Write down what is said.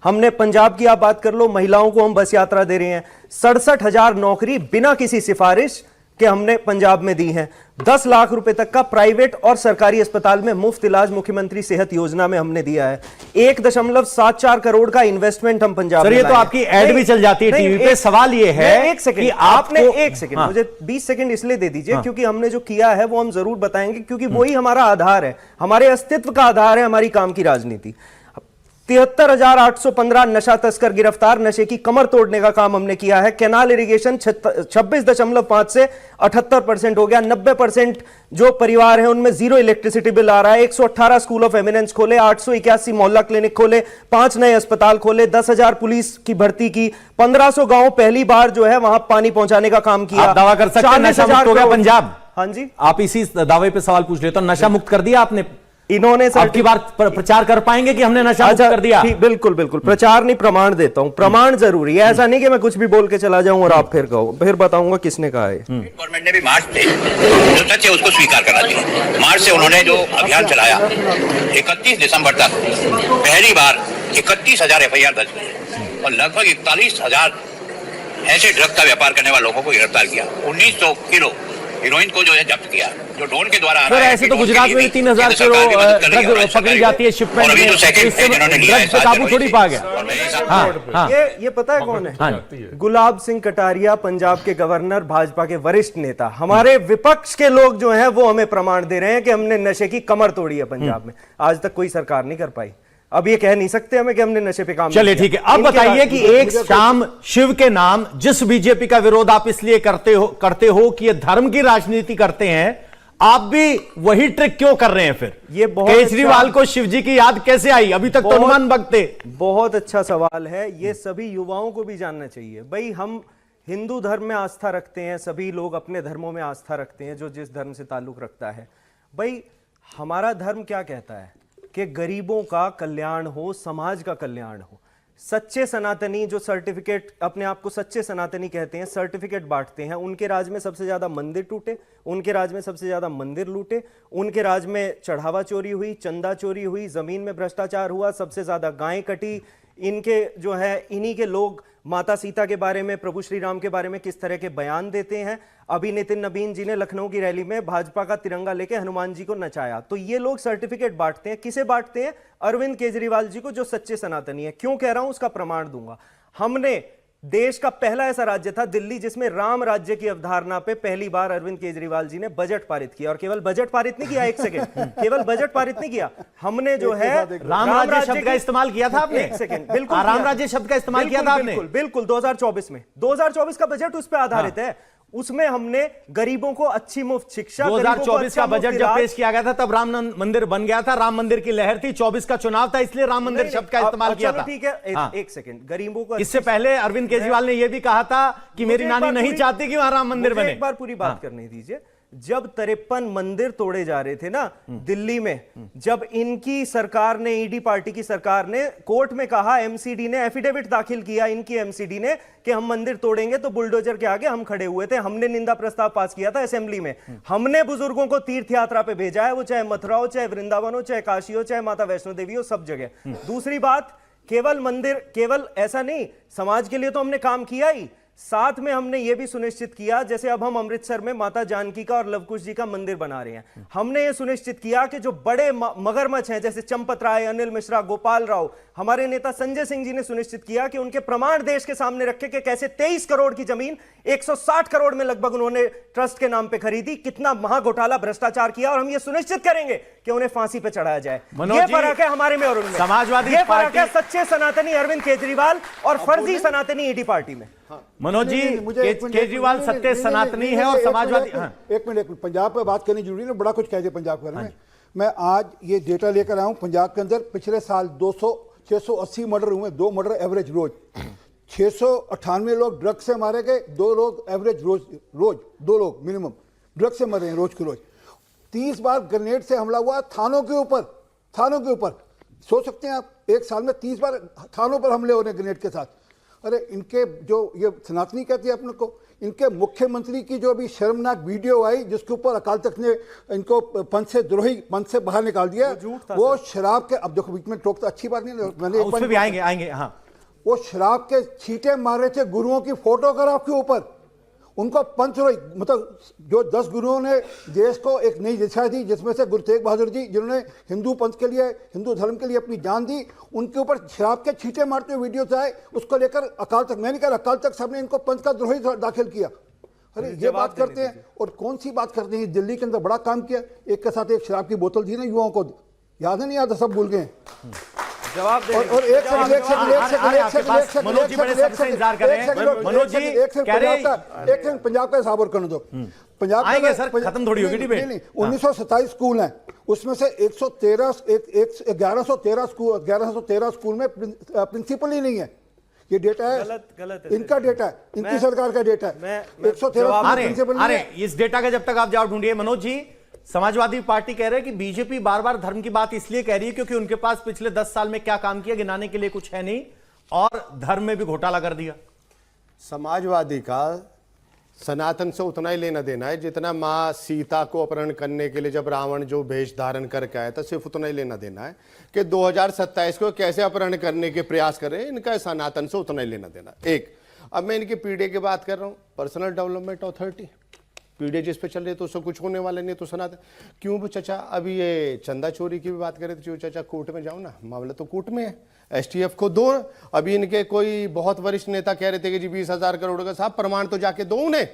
हमने पंजाब की आप बात कर लो, महिलाओं को हम बस यात्रा दे रहे हैं। 67,000 नौकरी बिना किसी सिफारिश के हमने पंजाब में दी है। 10 लाख रुपए तक का प्राइवेट और सरकारी अस्पताल में मुफ्त इलाज मुख्यमंत्री सेहत योजना में हमने दिया है। 1.74 करोड़ का इन्वेस्टमेंट हम पंजाब में। सर, ये तो आपकी एड भी चल जाती है टीवी पे। सवाल ये है एक सेकंड, आपने एक सेकंड मुझे 20 सेकंड इसलिए दे दीजिए क्योंकि हमने जो किया है वो हम जरूर बताएंगे, क्योंकि वही हमारा आधार है, हमारे अस्तित्व का आधार है हमारी काम की राजनीति। 73,815 नशा तस्कर गिरफ्तार, नशे की कमर तोड़ने का काम हमने किया है। कैनाल इरिगेशन 26.5 से 78% हो गया। 90% जो परिवार है उनमें जीरो इलेक्ट्रिसिटी बिल आ रहा है। 118 स्कूल ऑफ एमिनेंस खोले, 881 मोहल्ला क्लिनिक खोले, 5 नए अस्पताल खोले, 10,000 पुलिस की भर्ती की, 1500 गांव पहली बार जो है वहां पानी पहुंचाने का काम किया। आप दावा कर सकते हैं नशा मुक्त हो गया पंजाब? हाँ जी, आप इसी दावे पे सवाल पूछ लेते हो, नशा मुक्त कर दिया आपने? इन्होंने आपकी बार प्रचार कर पाएंगे कि हमने नशा मुक्त कर दिया? बिल्कुल बिल्कुल, प्रचार नहीं प्रमाण देता हूं। प्रमाण जरूरी है, ऐसा नहीं कि मैं कुछ भी बोल के चला जाऊं और आप फिर कहो, फिर बताऊंगा किसने कहा है। गवर्नमेंट ने भी मार्च से जो सच है उसको स्वीकार करना चाहिए। मार्च से उन्होंने जो अभियान चलाया 31 दिसंबर तक पहली बार 31,000 FIR दर्ज हुई और लगभग 41,000 ऐसे ड्रग का व्यापार करने वाले लोगों को गिरफ्तार किया। 1900 किलो हीरोइन को जो है जब्त किया, जो ड्रोन के द्वारा। सर, ऐसे तो गुजरात में 3,000 किलो ड्रग पकड़ी जाती है शिपमेंट में, ड्रग पे काबू थोड़ी पा गया। ये पता है कौन है? गुलाब सिंह कटारिया, पंजाब के गवर्नर, भाजपा के वरिष्ठ नेता। हमारे विपक्ष के लोग जो हैं वो हमें प्रमाण दे रहे हैं कि हमने नशे की कमर तोड़ी है पंजाब में। आज तक कोई सरकार नहीं कर पाई। अब ये कह नहीं सकते हमें कि हमने नशे पे काम। चलिए ठीक है, अब बताइए कि एक शाम शिव के नाम जिस बीजेपी का विरोध आप इसलिए करते हो कि ये धर्म की राजनीति करते हैं, आप भी वही ट्रिक क्यों कर रहे हैं फिर? ये बहुत केजरीवाल को शिव जी की याद कैसे आई? अभी तक तो हनुमान भक्त थे। बहुत अच्छा सवाल है, ये सभी युवाओं को भी जानना चाहिए। भाई, हम हिंदू धर्म में आस्था रखते हैं, सभी लोग अपने धर्मों में आस्था रखते हैं जो जिस धर्म से ताल्लुक रखता है। भाई, हमारा धर्म क्या कहता है कि गरीबों का कल्याण हो, समाज का कल्याण हो। सच्चे सनातनी जो सर्टिफिकेट, अपने आप को सच्चे सनातनी कहते हैं, सर्टिफिकेट बांटते हैं, उनके राज में सबसे ज्यादा मंदिर टूटे, उनके राज में सबसे ज्यादा मंदिर लूटे, उनके राज में चढ़ावा चोरी हुई, चंदा चोरी हुई, जमीन में भ्रष्टाचार हुआ, सबसे ज्यादा गायें कटी। इनके जो है, इन्हीं के लोग माता सीता के बारे में, प्रभु श्री राम के बारे में किस तरह के बयान देते हैं। अभी नितिन नबीन जी ने लखनऊ की रैली में भाजपा का तिरंगा लेके हनुमान जी को नचाया। तो ये लोग सर्टिफिकेट बांटते हैं, किसे बांटते हैं? अरविंद केजरीवाल जी को, जो सच्चे सनातनी है। क्यों कह रहा हूं, उसका प्रमाण दूंगा। हमने देश का पहला ऐसा राज्य था दिल्ली जिसमें राम राज्य की अवधारणा पे पहली बार अरविंद केजरीवाल जी ने बजट पारित किया। और केवल बजट पारित नहीं किया, एक सेकंड, केवल बजट पारित नहीं किया, हमने जो है राम राज्य शब्द का इस्तेमाल किया था आपने? एक सेकंड, बिल्कुल राम राज्य शब्द का इस्तेमाल किया था आपने? बिल्कुल 2024 में। 2024 का बजट उस पर आधारित है। उसमें हमने गरीबों को अच्छी मुफ्त शिक्षा, 2024 का बजट जब पेश किया गया था तब राम मंदिर बन गया था, राम मंदिर की लहर थी, 24 का चुनाव था, इसलिए राम मंदिर शब्द का इस्तेमाल किया था। ठीक है, एक सेकंड, गरीबों को। इससे पहले अरविंद केजरीवाल ने यह भी कहा था कि मेरी नानी नहीं चाहती कि वहां राम मंदिर बने। एक बार पूरी बात करने दीजिए। जब 53 मंदिर तोड़े जा रहे थे ना दिल्ली में, जब इनकी सरकार ने, ईडी पार्टी की सरकार ने कोर्ट में कहा, एमसीडी ने एफिडेविट दाखिल किया, इनकी एमसीडी ने, कि हम मंदिर तोड़ेंगे, तो बुलडोजर के आगे हम खड़े हुए थे। हमने निंदा प्रस्ताव पास किया था असेंबली में। हमने बुजुर्गों को तीर्थ यात्रा पे भेजा है, वो चाहे मथुरा हो, चाहे वृंदावन हो, चाहे काशी हो, चाहे माता वैष्णो देवी हो, सब जगह। दूसरी बात, केवल मंदिर, केवल ऐसा नहीं, समाज के लिए तो हमने काम किया ही, साथ में हमने यह भी सुनिश्चित किया, जैसे अब हम अमृतसर में माता जानकी का और लवकुश जी का मंदिर बना रहे हैं, हमने यह सुनिश्चित किया कि जो बड़े मगरमच्छ हैं, जैसे चंपत राय, अनिल मिश्रा, गोपाल राव, हमारे नेता संजय सिंह जी ने सुनिश्चित किया कि उनके प्रमाण देश के सामने रखे कि कैसे 23 करोड़ की जमीन 160 करोड़ में लगभग उन्होंने ट्रस्ट के नाम पे खरीदी, कितना महाघोटाला भ्रष्टाचार किया, और हम ये सुनिश्चित करेंगे कि उन्हें फांसी पे चढ़ाया जाए। ये फर्क है हमारे में और उनमें। समाजवादी ये फर्क है सच्चे सनातनी अरविंद केजरीवाल और फर्जी सनातनी ईडी पार्टी में। मनोज जी, केजरीवाल सत्य सनातनी है और समाजवादी। एक मिनट, पंजाब पर बात करनी जरूरी है, बड़ा कुछ कह दिया पंजाब के बारे में। मैं आज ये डेटा लेकर आया हूं, पंजाब के अंदर पिछले साल 680 मर्डर हुए, 2 मर्डर एवरेज रोज। 698 लोग ड्रग से मारे गए, 2 लोग एवरेज रोज 2 लोग मिनिमम ड्रग से मरे हैं रोज के रोज। 30 बार ग्रेनेड से हमला हुआ थानों के ऊपर। सोच सकते हैं आप, एक साल में 30 बार थानों पर हमले हो रहे हैं ग्रेनेड के साथ। अरे इनके जो ये सनातनी कहती है अपने को, इनके मुख्यमंत्री की जो अभी शर्मनाक वीडियो आई जिसके ऊपर अकाल तख्त ने इनको पद से बाहर निकाल दिया, वो शराब के, अब देखो बीच में टोक तो अच्छी बात नहीं, मैंने उस पे भी आएंगे। हाँ, वो शराब के छींटे मार रहे थे गुरुओं की फोटोग्राफ के ऊपर, उनको पंचरोही, मतलब जो 10 गुरुओं ने देश को एक नई दिशा दी, जिसमें से गुरु तेग बहादुर जी जिन्होंने हिंदू पंथ के लिए, हिंदू धर्म के लिए अपनी जान दी, उनके ऊपर शराब के छींटे मारते हुए वीडियोस आए, उसको लेकर अकाल तख्त, मैंने कहा अकाल तख्त साहब ने इनको पंथ का द्रोही दाखिल किया। अरे ये बात करते हैं, और कौन सी बात करते हैं, दिल्ली के अंदर बड़ा काम किया, एक के साथ एक शराब की बोतल दी ना युवाओं को, याद है नहीं याद है, सब भूल गए। जवाब दे, और एक सेकंड मनोज जी बड़े सबसे इंतजार कर रहे हैं। मनोज जी कह रहे हैं, एक सेकंड पंजाब का हिसाब और करने दो। पंजाब आएंगे सर, खत्म थोड़ी होगी डिबेट। 1927 स्कूल हैं, उसमें से 1113 स्कूल में प्रिंसिपल ही नहीं है। ये डेटा है, गलत है, इनका डेटा है, इनकी सरकार का डेटा है। 113 प्रिंसिपल नहीं है। इस डेटा का जब तक आप जवाब ढूंढिए, मनोज जी, समाजवादी पार्टी कह रहे हैं कि बीजेपी बार बार धर्म की बात इसलिए कह रही है क्योंकि उनके पास पिछले 10 साल में क्या काम किया गिनाने के लिए कुछ है नहीं, और धर्म में भी घोटाला कर दिया। समाजवादी का सनातन से उतना ही लेना देना है जितना मां सीता को अपहरण करने के लिए जब रावण जो वेश धारण करके आया था, सिर्फ उतना ही लेना देना है कि 2027 को कैसे अपहरण करने के प्रयास कर रहे हैं, इनका सनातन से उतना ही लेना देना। एक, अब मैं इनके पीडीए की बात कर रहा हूं, पर्सनल डेवलपमेंट अथॉरिटी, पीडीए जिस पे चल रही है तो उससे कुछ होने वाला नहीं, तो सनातन क्यों चचा। अभी ये चंदा चोरी की भी बात करें तो चचा कोर्ट में जाओ ना, मामला तो कोर्ट में है, एसटीएफ को दो। अभी इनके कोई बहुत वरिष्ठ नेता कह रहे थे कि जी 20,000 करोड़ का, साहब प्रमाण तो जाके दो उन्हें।